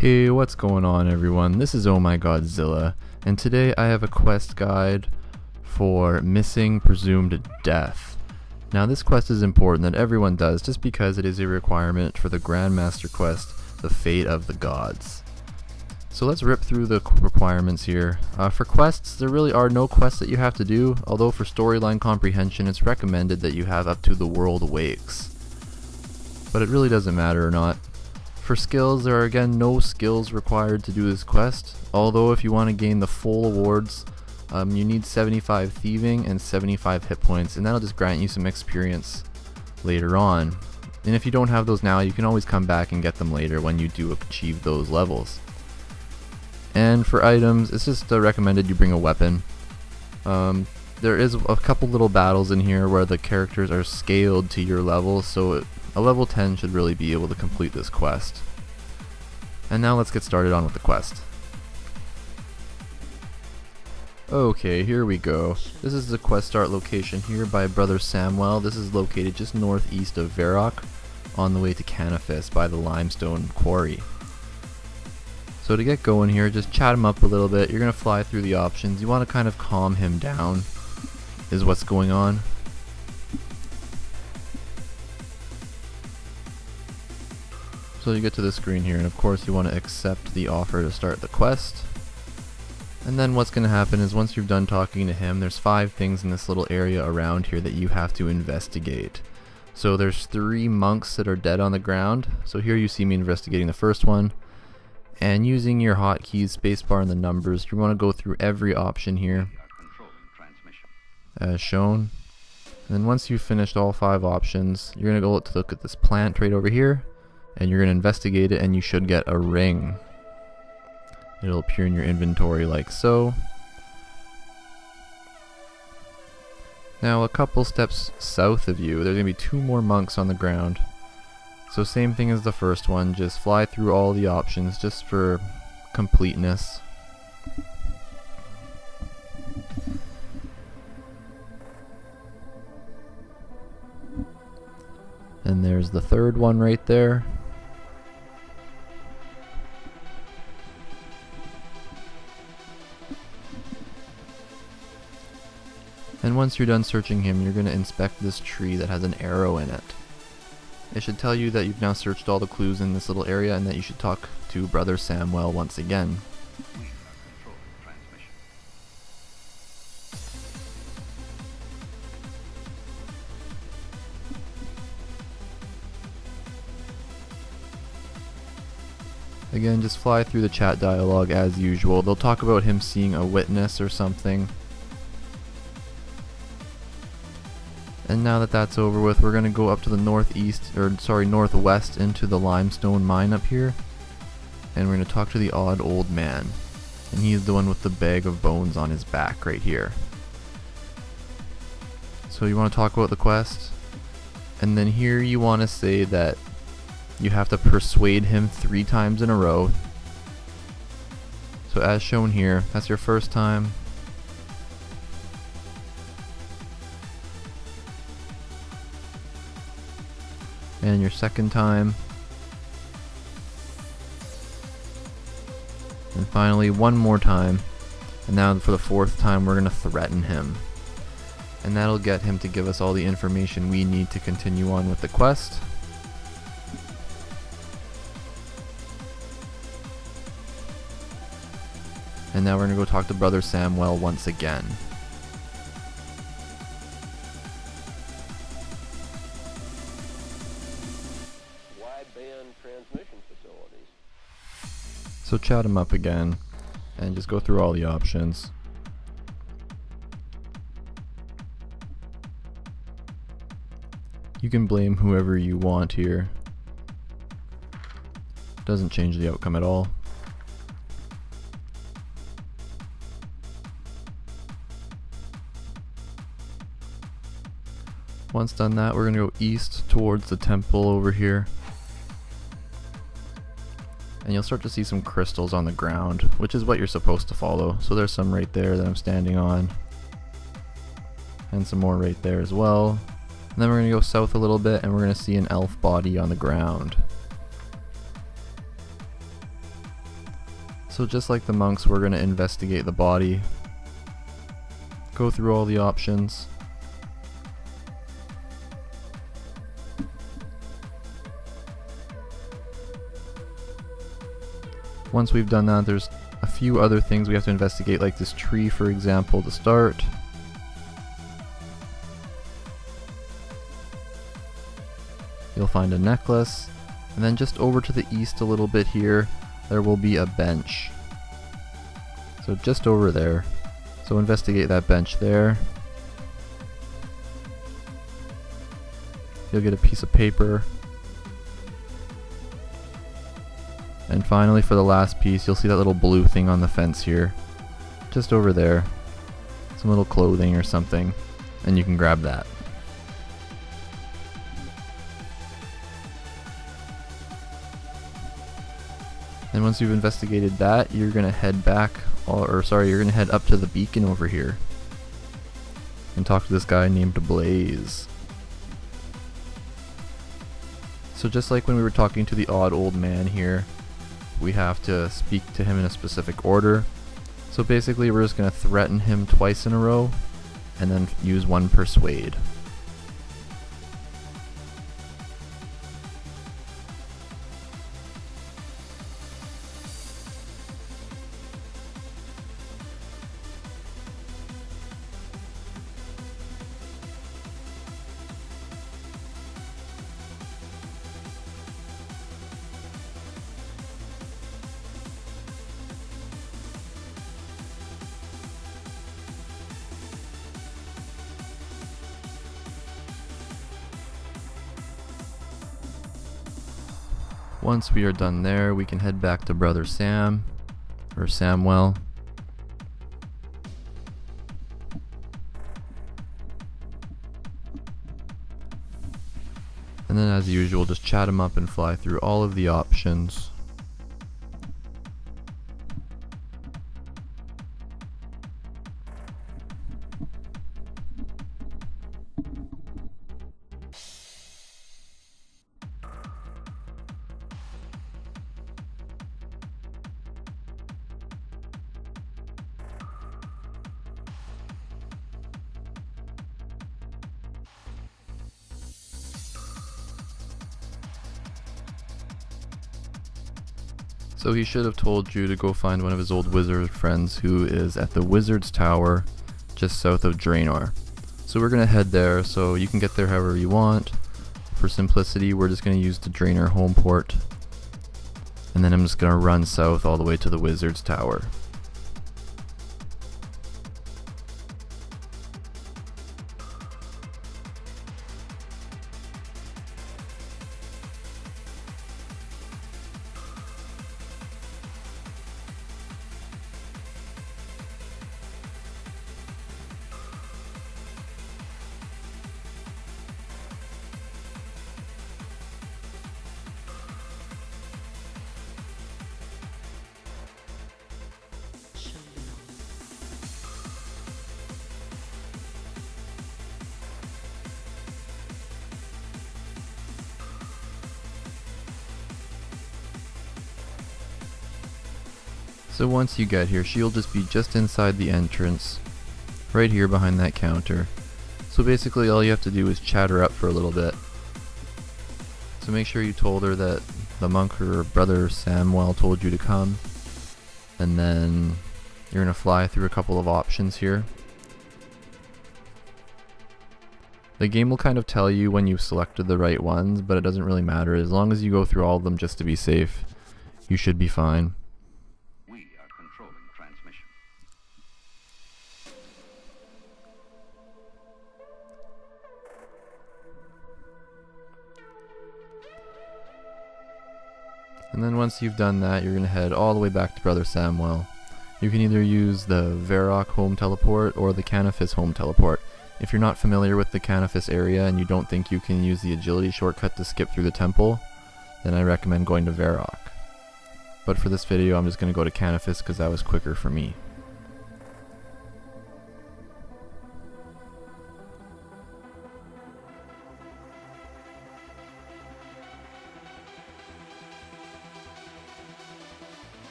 Hey, what's going on everyone? This is Oh My Godzilla, and today I have a quest guide for Missing Presumed Death. Now this quest is important that everyone does just because it is a requirement for the Grandmaster quest, The Fate of the Gods. So let's rip through the requirements here. For quests, there really are no quests that you have to do, although for storyline comprehension it's recommended that you have up to The World Awakes. But it really doesn't matter or not. For skills, there are again no skills required to do this quest, although if you want to gain the full awards, you need 75 thieving and 75 hit points, and that'll just grant you some experience later on. And if you don't have those now, you can always come back and get them later when you do achieve those levels. And for items, it's just recommended you bring a weapon. There is a couple little battles in here where the characters are scaled to your level, so a level 10 should really be able to complete this quest. And now let's get started on with the quest. Okay, here we go. This is the quest start location here by Brother Samuel. This is located just northeast of Varrock, on the way to Canifis by the limestone quarry. So to get going here, just chat him up a little bit. You're going to fly through the options. You want to kind of calm him down, is what's going on. So you get to the screen here, and of course you want to accept the offer to start the quest. And then what's going to happen is once you're done talking to him, there's 5 things in this little area around here that you have to investigate. So there's 3 monks that are dead on the ground. So here you see me investigating the first one. And using your hotkeys, spacebar and the numbers, you want to go through every option here as shown. And then once you've finished all 5 options, you're going to go to look at this plant right over here. And you're going to investigate it, and you should get a ring. It'll appear in your inventory like so. Now a couple steps south of you, there's going to be 2 more monks on the ground. So same thing as the first one, just fly through all the options just for completeness. And there's the third one right there. And once you're done searching him, you're going to inspect this tree that has an arrow in it. It should tell you that you've now searched all the clues in this little area and that you should talk to Brother Samuel once again. Again, just fly through the chat dialogue as usual. They'll talk about him seeing a witness or something. And now that that's over with, we're going to go up to the northwest into the limestone mine up here. And we're going to talk to the odd old man. And he's the one with the bag of bones on his back right here. So you want to talk about the quest. And then here you want to say that you have to persuade him 3 times in a row. So as shown here, that's your first time. And your second time. And finally one more time. And now for the 4th time we're going to threaten him. And that'll get him to give us all the information we need to continue on with the quest. And now we're going to go talk to Brother Samuel once again. Wideband transmission facilities. So chat him up again and just go through all the options. You can blame whoever you want here. Doesn't change the outcome at all. Once done that, we're going to go east towards the temple over here. And you'll start to see some crystals on the ground, which is what you're supposed to follow. So there's some right there that I'm standing on. And some more right there as well. And then we're going to go south a little bit and we're going to see an elf body on the ground. So just like the monks, we're going to investigate the body, go through all the options. Once we've done that, there's a few other things we have to investigate, like this tree, for example, to start. You'll find a necklace, and then just over to the east a little bit here, there will be a bench. So just over there. So investigate that bench there. You'll get a piece of paper. And finally, for the last piece, you'll see that little blue thing on the fence here. Just over there. Some little clothing or something. And you can grab that. And once you've investigated that, you're gonna head back, you're gonna head up to the beacon over here and talk to this guy named Blaze. So just like when we were talking to the odd old man here, we have to speak to him in a specific order. So basically we're just gonna threaten him twice in a row and then use one persuade. Once we are done there, we can head back to Brother Sam, or Samwell. And then as usual, just chat him up and fly through all of the options. So he should have told you to go find one of his old wizard friends who is at the Wizard's Tower just south of Draenor. So we're going to head there, so you can get there however you want. For simplicity, we're just going to use the Draenor home port. And then I'm just going to run south all the way to the Wizard's Tower. So once you get here, she'll just be just inside the entrance, right here behind that counter. So basically all you have to do is chat her up for a little bit. So make sure you told her that the monk or Brother Samwell told you to come, and then you're going to fly through a couple of options here. The game will kind of tell you when you've selected the right ones, but it doesn't really matter. As long as you go through all of them just to be safe, you should be fine. Transmission. And then once you've done that, you're going to head all the way back to Brother Samwell. You can either use the Varrock home teleport or the Canifis home teleport. If you're not familiar with the Canifis area and you don't think you can use the agility shortcut to skip through the temple, then I recommend going to Varrock. But for this video, I'm just going to go to Canifis because that was quicker for me.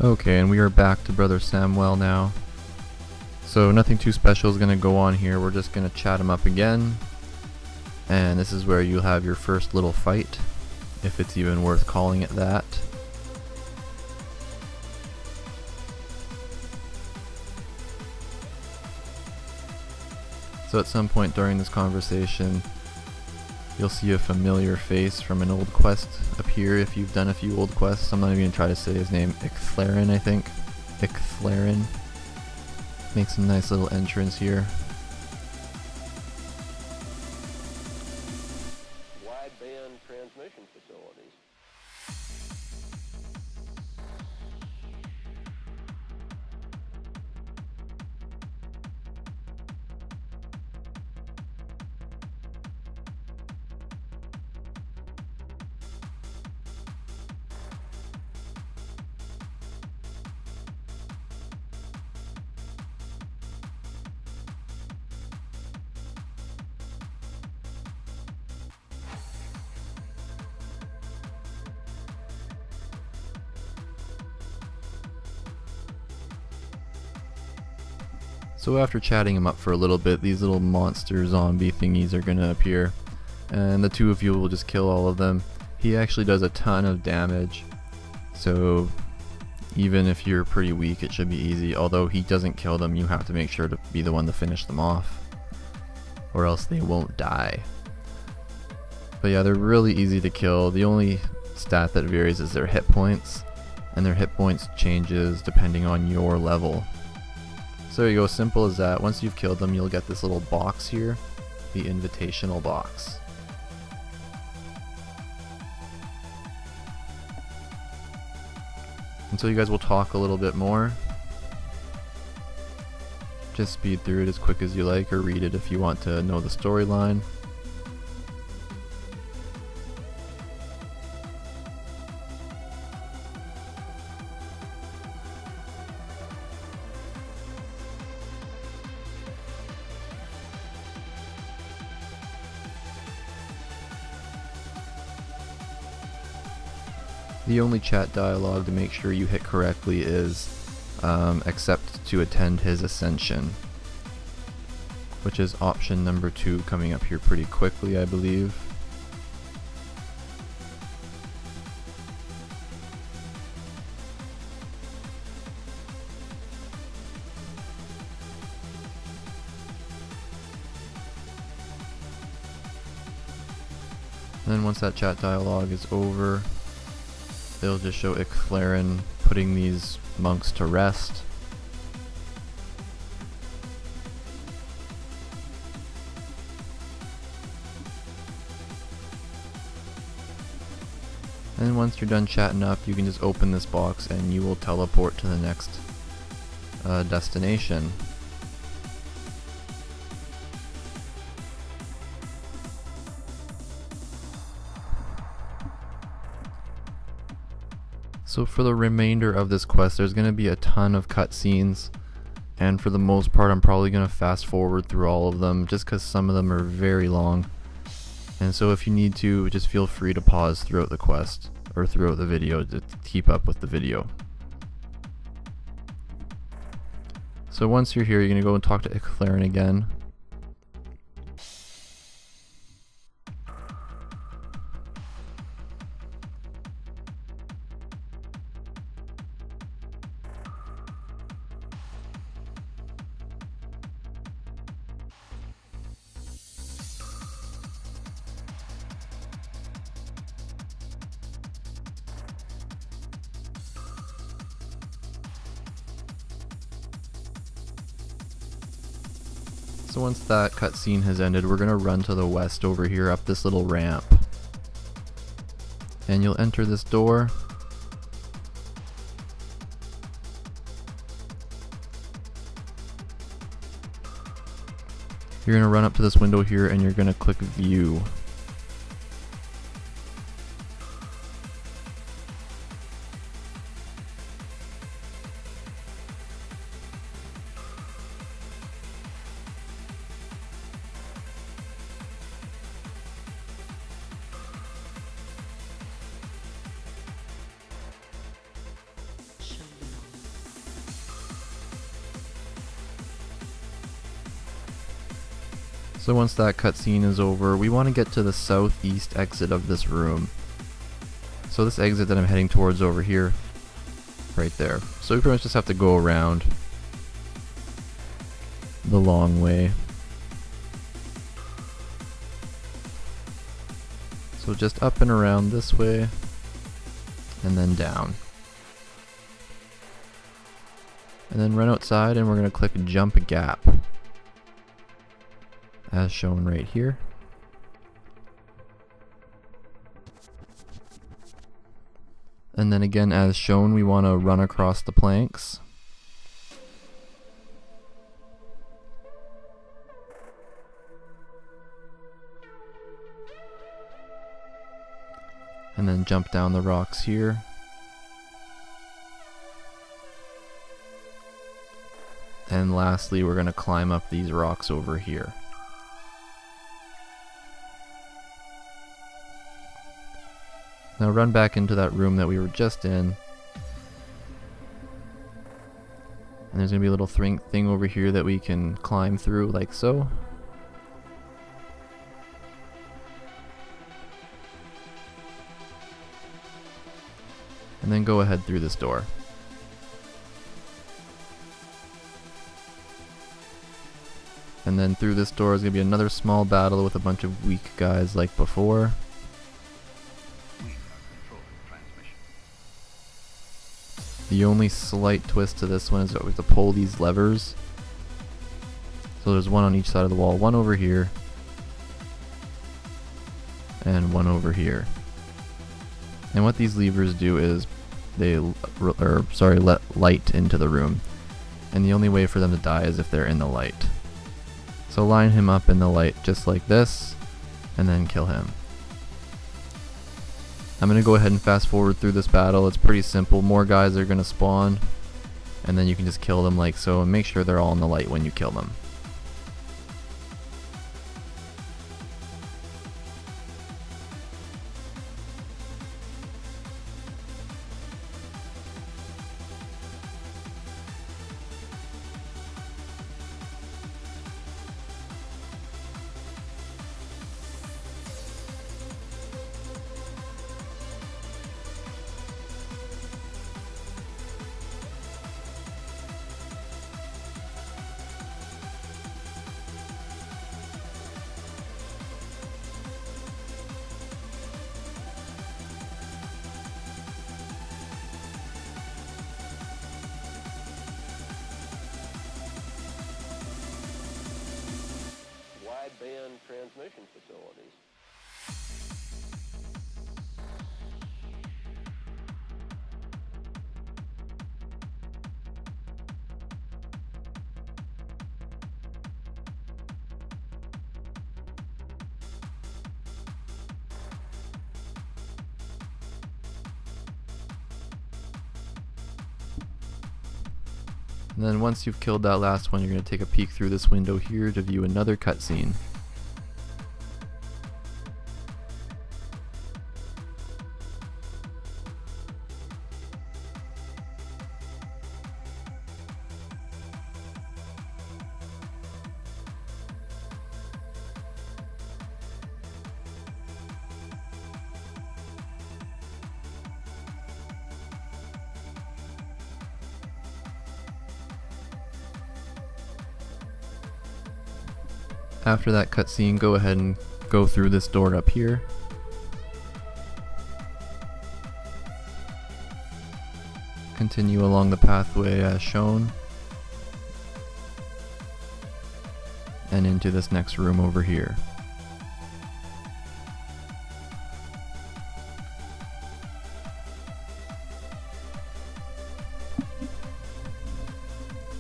Okay, and we are back to Brother Samwell now. So nothing too special is going to go on here. We're just going to chat him up again. And this is where you'll have your first little fight, if it's even worth calling it that. So at some point during this conversation, you'll see a familiar face from an old quest appear if you've done a few old quests. I'm not even going to try to say his name. Icthlarin, I think. Icthlarin. Makes a nice little entrance here. Wideband transmission facilities. So after chatting him up for a little bit, these little monster zombie thingies are going to appear. And the two of you will just kill all of them. He actually does a ton of damage. So even if you're pretty weak, it should be easy. Although he doesn't kill them, you have to make sure to be the one to finish them off, or else they won't die. But yeah, they're really easy to kill. The only stat that varies is their hit points, and their hit points changes depending on your level. So there you go, simple as that. Once you've killed them, you'll get this little box here, the invitational box. And so you guys will talk a little bit more. Just speed through it as quick as you like, or read it if you want to know the storyline. The only chat dialogue to make sure you hit correctly is accept to attend his ascension, which is option number 2 coming up here pretty quickly, I believe. And then once that chat dialogue is over, they'll just show Icthlarin putting these monks to rest. And once you're done chatting up, you can just open this box and you will teleport to the next destination. So for the remainder of this quest, there's going to be a ton of cutscenes, and for the most part I'm probably going to fast forward through all of them just because some of them are very long. And so if you need to, just feel free to pause throughout the quest or throughout the video to keep up with the video. So once you're here, you're going to go and talk to Icthlarin again. So once that cutscene has ended, we're going to run to the west over here up this little ramp. And you'll enter this door. You're going to run up to this window here and you're going to click view. So once that cutscene is over, we want to get to the southeast exit of this room. So this exit that I'm heading towards over here, right there. So we pretty much just have to go around the long way. So just up and around this way, and then down. And then run outside and we're going to click jump gap, as shown right here. And then again, as shown, we want to run across the planks. And then jump down the rocks here. And lastly, we're going to climb up these rocks over here. Now run back into that room that we were just in. And there's going to be a little thing over here that we can climb through, like so. And then go ahead through this door. And then through this door is going to be another small battle with a bunch of weak guys like before. The only slight twist to this one is that we have to pull these levers. So there's one on each side of the wall, one over here, and one over here. And what these levers do is they let light into the room. And the only way for them to die is if they're in the light. So line him up in the light just like this, and then kill him. I'm going to go ahead and fast forward through this battle. It's pretty simple. More guys are going to spawn, and then you can just kill them like so, and make sure they're all in the light when you kill them. Wideband transmission facilities. And then once you've killed that last one, you're going to take a peek through this window here to view another cutscene. After that cutscene, go ahead and go through this door up here. Continue along the pathway as shown. And into this next room over here.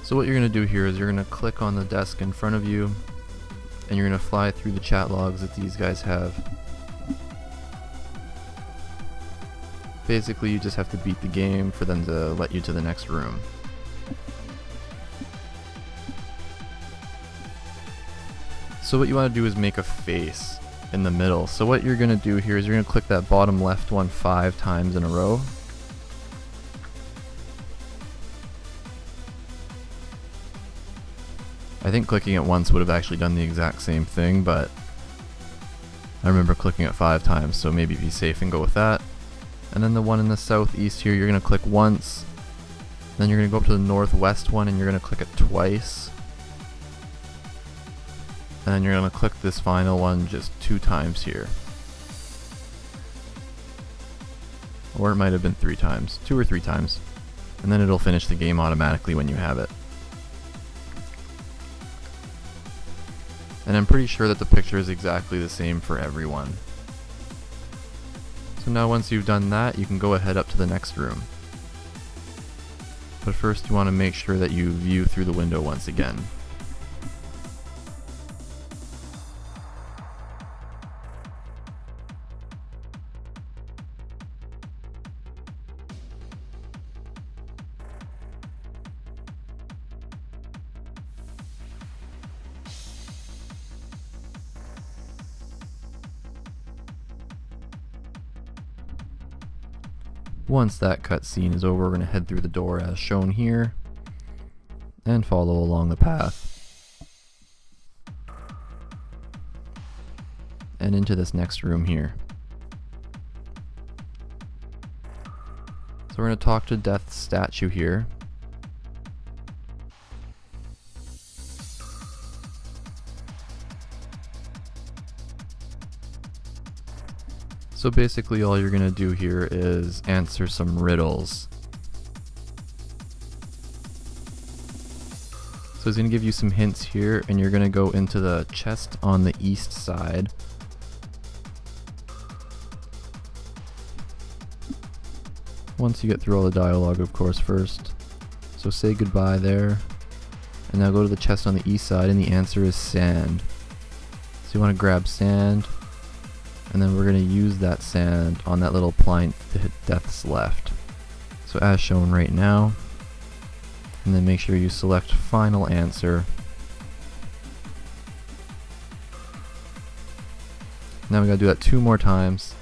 So what you're going to do here is you're going to click on the desk in front of you, and you're going to fly through the chat logs that these guys have. Basically, you just have to beat the game for them to let you to the next room. So what you want to do is make a face in the middle. So what you're going to do here is you're going to click that bottom left one 5 times in a row. I think clicking it once would have actually done the exact same thing, but I remember clicking it 5 times, so maybe be safe and go with that. And then the one in the southeast here, you're going to click once, then you're going to go up to the northwest one and you're going to click it twice. And then you're going to click this final one just 2 times here. Or it might have been 3 times, 2 or 3 times. And then it'll finish the game automatically when you have it. And I'm pretty sure that the picture is exactly the same for everyone. So now once you've done that, you can go ahead up to the next room. But first you want to make sure that you view through the window once again. Once that cutscene is over, we're going to head through the door as shown here and follow along the path and into this next room here. So we're going to talk to Death's statue here. So basically all you're going to do here is answer some riddles. So he's going to give you some hints here, and you're going to go into the chest on the east side. Once you get through all the dialogue, of course, first. So say goodbye there. And now go to the chest on the east side, and the answer is sand. So you want to grab sand. And then we're going to use that sand on that little plinth to hit Death's left. So as shown right now. And then make sure you select final answer. Now we got to do that 2 more times.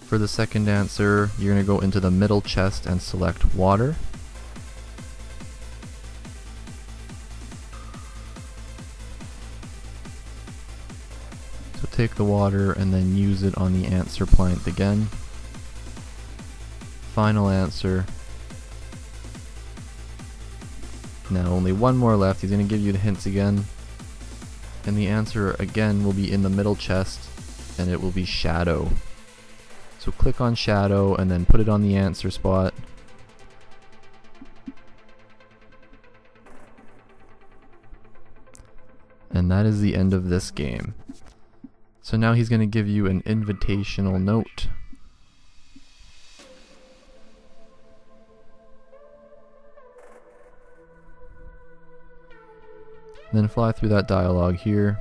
For the second answer, you're going to go into the middle chest and select water. Take the water and then use it on the answer plinth again. Final answer. Now only 1 more left. He's going to give you the hints again. And the answer again will be in the middle chest, and it will be shadow. So click on shadow and then put it on the answer spot. And that is the end of this game. So now he's going to give you an invitational note. Then fly through that dialogue here.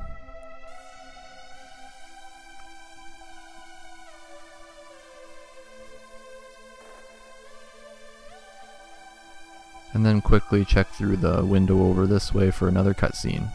And then quickly check through the window over this way for another cutscene.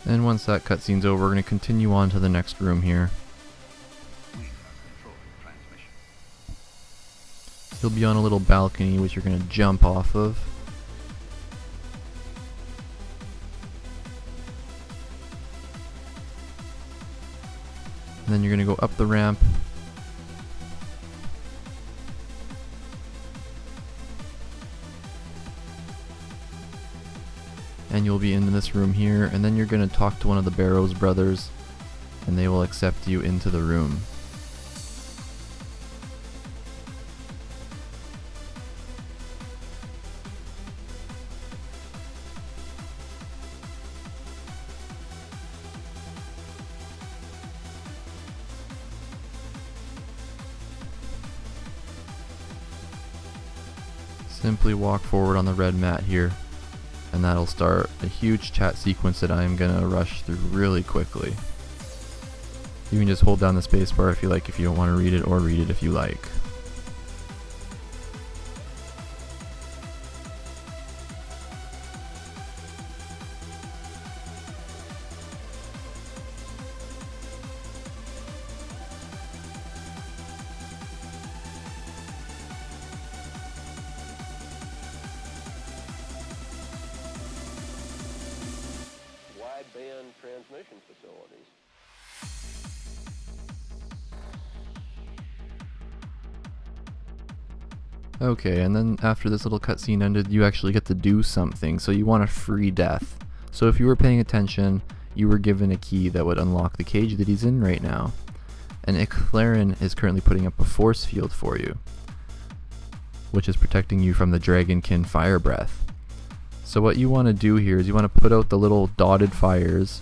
And once that cutscene's over, we're going to continue on to the next room here. You'll be on a little balcony which you're going to jump off of. And then you're going to go up the ramp. And you'll be in this room here, and then you're going to talk to one of the Barrows brothers, and they will accept you into the room. Simply walk forward on the red mat here, and that'll start a huge chat sequence that I am gonna rush through really quickly. You can just hold down the spacebar if you like, if you don't want to read it, or read it if you like. Wideband transmission facilities. Okay, and then after this little cutscene ended, you actually get to do something, so you want a free death. So if you were paying attention, you were given a key that would unlock the cage that he's in right now. And Icthlerin is currently putting up a force field for you, which is protecting you from the Dragonkin fire breath. So what you want to do here is you want to put out the little dotted fires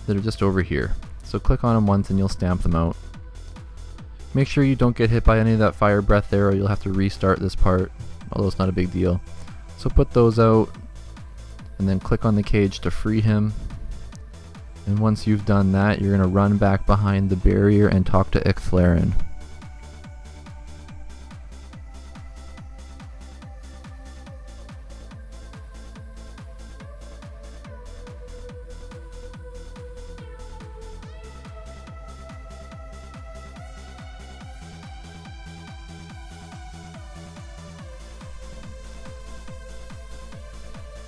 that are just over here. So click on them once and you'll stamp them out. Make sure you don't get hit by any of that fire breath there, or you'll have to restart this part, although it's not a big deal. So put those out and then click on the cage to free him. And once you've done that, you're going to run back behind the barrier and talk to Icthlerin.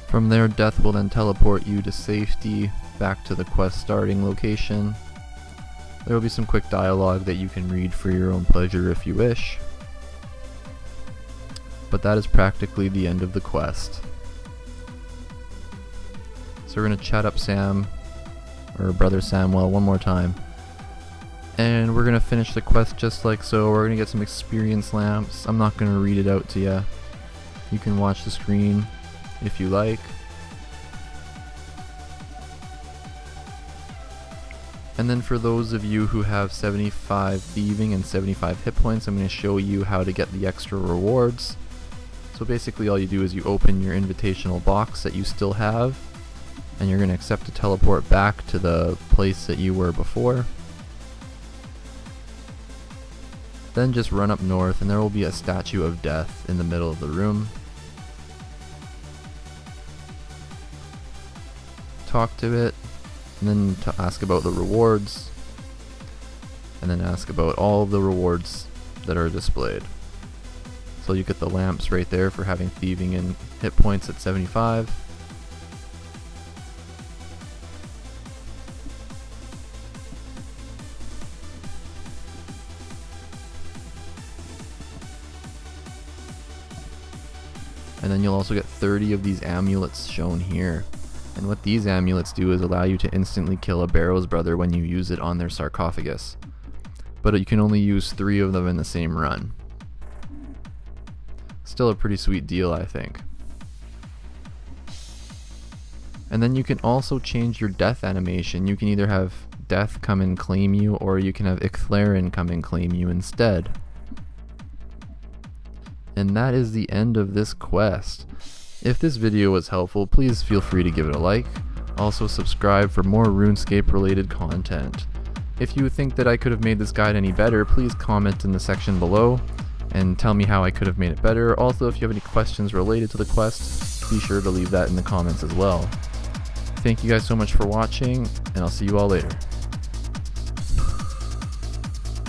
From there, Death will then teleport you to safety back to the quest starting location. There will be some quick dialogue that you can read for your own pleasure if you wish. But that is practically the end of the quest. So we're going to chat up Sam, or Brother Samwell, one more time. And we're going to finish the quest just like so. We're going to get some experience lamps. I'm not going to read it out to you. You can watch the screen if you like. And then for those of you who have 75 thieving and 75 hit points, I'm going to show you how to get the extra rewards. So basically all you do is you open your invitational box that you still have, and you're going to accept to teleport back to the place that you were before. Then just run up north and there will be a statue of Death in the middle of the room. Talk to it, and then to ask about the rewards, and then ask about all of the rewards that are displayed. So you get the lamps right there for having thieving and hit points at 75. And then you'll also get 30 of these amulets shown here. And what these amulets do is allow you to instantly kill a Barrow's brother when you use it on their sarcophagus. But you can only use 3 of them in the same run. Still a pretty sweet deal, I think. And then you can also change your death animation. You can either have Death come and claim you, or you can have Icthlerin come and claim you instead. And that is the end of this quest. If this video was helpful, please feel free to give it a like. Also subscribe for more RuneScape related content. If you think that I could have made this guide any better, please comment in the section below and tell me how I could have made it better. Also, if you have any questions related to the quest, be sure to leave that in the comments as well. Thank you guys so much for watching, and I'll see you all later.